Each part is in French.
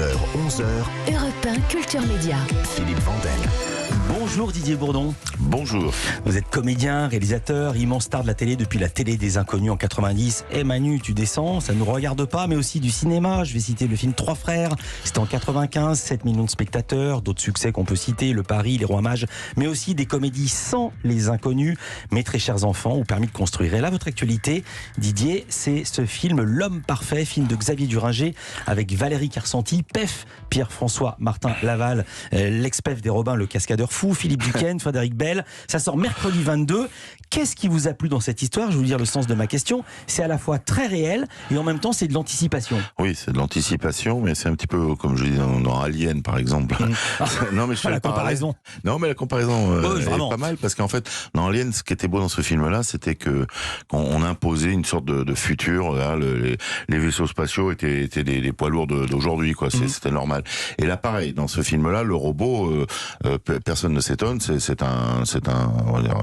9h, 11h, Europe 1 Culture Média. Philippe Vandel. Bonjour Didier Bourdon. Bonjour. Vous êtes comédien, réalisateur, immense star de la télé depuis la télé des inconnus en 90. Et Manu, tu descends, ça ne nous regarde pas, mais aussi du cinéma. Je vais citer le film Trois Frères. C'était en 95, 7 millions de spectateurs. D'autres succès qu'on peut citer, Le Paris, Les Rois Mages, mais aussi des comédies sans les inconnus. Mes très chers enfants, ont permis de construire. Et là, votre actualité, Didier, c'est ce film L'Homme Parfait, film de Xavier Duringer avec Valérie Carcenti, Pef, Pierre-François Martin Laval, l'ex-Pef des Robins, le cascadeur fou, Philippe Duquesne, Frédéric Bell. Ça sort mercredi 22. Qu'est-ce qui vous a plu dans cette histoire ? Je vais vous dire le sens de ma question. C'est à la fois très réel et en même temps c'est de l'anticipation. Oui, c'est de l'anticipation, mais c'est un petit peu comme je dis dans Alien par exemple. Non, mais je fais la comparaison. Non, mais la comparaison oui, est pas mal parce qu'en fait, dans Alien, ce qui était beau dans ce film-là, c'était que qu'on imposait une sorte de futur. Là, les vaisseaux spatiaux étaient des poids lourds d'aujourd'hui, quoi. C'était normal. Et là, pareil, dans ce film-là, le robot, personne ne s'étonne. C'est on va dire,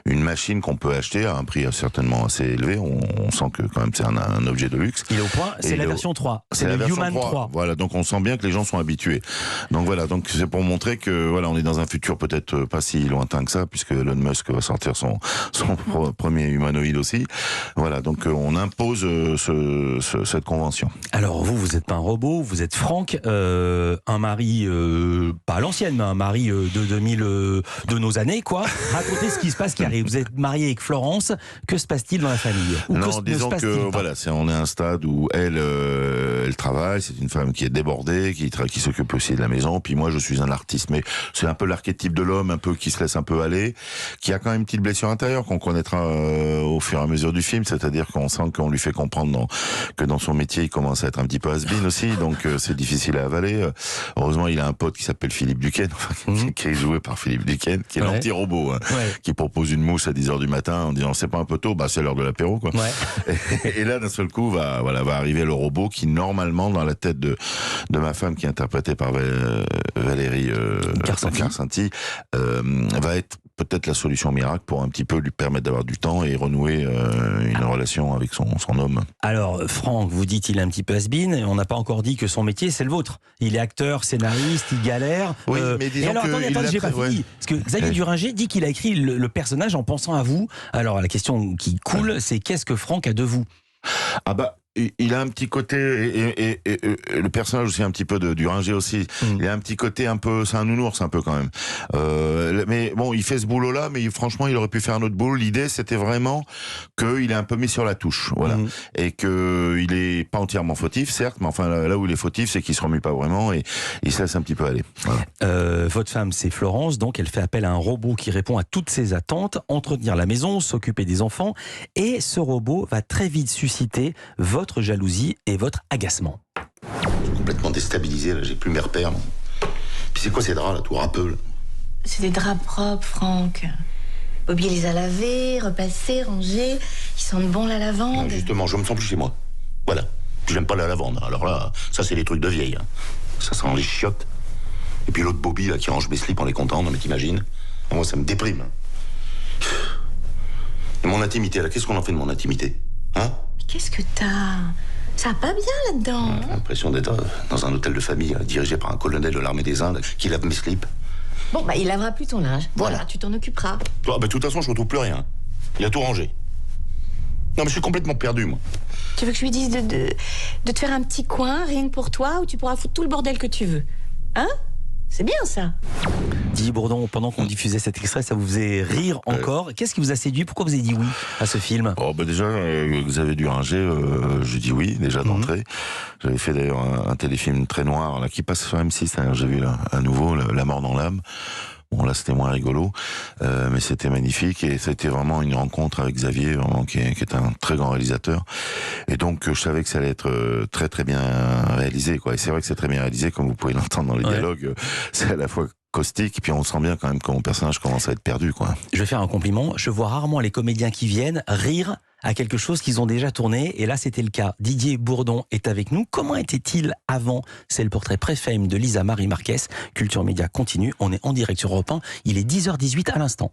une machine qu'on peut acheter à un prix certainement assez élevé. On sent que quand même c'est un objet de luxe. Il est au point. C'est la version 3. C'est le Human 3. Voilà, donc on sent bien que les gens sont habitués. Donc voilà, donc c'est pour montrer que voilà, on est dans un futur peut-être pas si lointain que ça, puisque Elon Musk va sortir son premier humanoïde aussi. Voilà, donc on impose cette convention. Alors vous n'êtes pas un robot, vous êtes Franck, un mari pas à l'ancienne, mais un mari de 2000 de nos années, quoi. Racontez ce qui se passe, qui arrive. Vous êtes marié avec Florence. Que se passe-t-il dans la famille ? Non, disons que voilà, on est à un stade où elle travaille. C'est une femme qui est débordée, qui s'occupe aussi de la maison. Puis moi, je suis un artiste, mais c'est un peu l'archétype de l'homme, un peu qui se laisse un peu aller, qui a quand même une petite blessure intérieure qu'on connaîtra au fur et à mesure du film. C'est-à-dire qu'on sent qu'on lui fait comprendre que dans son métier, il commence à être un petit peu has-been aussi. Donc c'est difficile à avaler. Heureusement, il a un pote qui s'appelle Philippe Duquesne, qui est joué par Philippe Duquesne, qui est l'anti-robot, qui propose une mousse à 10h du matin en disant c'est pas un peu tôt, c'est l'heure de l'apéro, quoi. Et là, d'un seul coup, va arriver le robot qui, normalement, dans la tête de ma femme, qui est interprétée par Valérie Carcenti, va être peut-être la solution miracle pour un petit peu lui permettre d'avoir du temps et renouer une relation avec son homme. Alors, Franck, vous dites il est un petit peu has-been, et on n'a pas encore dit que son métier, c'est le vôtre. Il est acteur, scénariste, il galère. Oui, mais disons alors, attendez, j'ai pas fini. Parce que Xavier Duringer dit qu'il a écrit le personnage en pensant à vous. Alors, la question qui coule, c'est qu'est-ce que Franck a de vous ? Il a un petit côté, et le personnage aussi un petit peu de Duringer aussi, il a un petit côté un peu, c'est un nounours un peu quand même. Mais bon, il fait ce boulot-là, mais franchement, il aurait pu faire un autre boulot. L'idée, c'était vraiment qu'il est un peu mis sur la touche, voilà. Et qu'il est pas entièrement fautif, certes, mais enfin, là où il est fautif, c'est qu'il se remue pas vraiment et il se laisse un petit peu aller. Voilà. Votre femme, c'est Florence, donc elle fait appel à un robot qui répond à toutes ses attentes, entretenir la maison, s'occuper des enfants, et ce robot va très vite susciter votre jalousie et votre agacement. Je suis complètement déstabilisé, là, j'ai plus mes repères. Puis c'est quoi ces draps là, tout râpeux là ? C'est des draps propres, Franck. Bobby les a lavés, repassés, rangés. Ils sentent bon la lavande. Non, justement, je me sens plus chez moi. Voilà. Puis j'aime pas la lavande. Alors là, ça c'est des trucs de vieille. Ça sent les chiottes. Et puis l'autre Bobby là qui range mes slips en les comptant, non mais t'imagines ? Moi ça me déprime. Et mon intimité là, qu'est-ce qu'on en fait de mon intimité ? Hein ? Qu'est-ce que t'as ? Ça va pas bien là-dedans. J'ai l'impression d'être dans un hôtel de famille dirigé par un colonel de l'armée des Indes qui lave mes slips. Bon, il lavera plus ton linge. Voilà, tu t'en occuperas. De toute façon, je retrouve plus rien. Il a tout rangé. Non, mais je suis complètement perdu, moi. Tu veux que je lui dise de te faire un petit coin, rien que pour toi, où tu pourras foutre tout le bordel que tu veux ? Hein ? C'est bien, ça. Didier Bourdon, pendant qu'on diffusait cet extrait, ça vous faisait rire encore. Qu'est-ce qui vous a séduit ? Pourquoi vous avez dit oui à ce film ? Déjà, Xavier Duringer, je dis oui, déjà d'entrée. J'avais fait d'ailleurs un téléfilm très noir, là, qui passe sur M6, d'ailleurs, j'ai vu là, à nouveau, La mort dans l'âme. Bon, là, c'était moins rigolo, mais c'était magnifique et c'était vraiment une rencontre avec Xavier, vraiment, qui est un très grand réalisateur. Et donc, je savais que ça allait être très, très bien réalisé, quoi. Et c'est vrai que c'est très bien réalisé, comme vous pouvez l'entendre dans les dialogues. C'est à la fois caustique, puis on sent bien quand même que mon personnage commence à être perdu, quoi. Je vais faire un compliment. Je vois rarement les comédiens qui viennent rire à quelque chose qu'ils ont déjà tourné, et là c'était le cas. Didier Bourdon est avec nous. Comment était-il avant ? C'est le portrait pré-fame de Lisa Marie Marquez. Culture Média continue, on est en direct sur Europe 1, il est 10h18 à l'instant.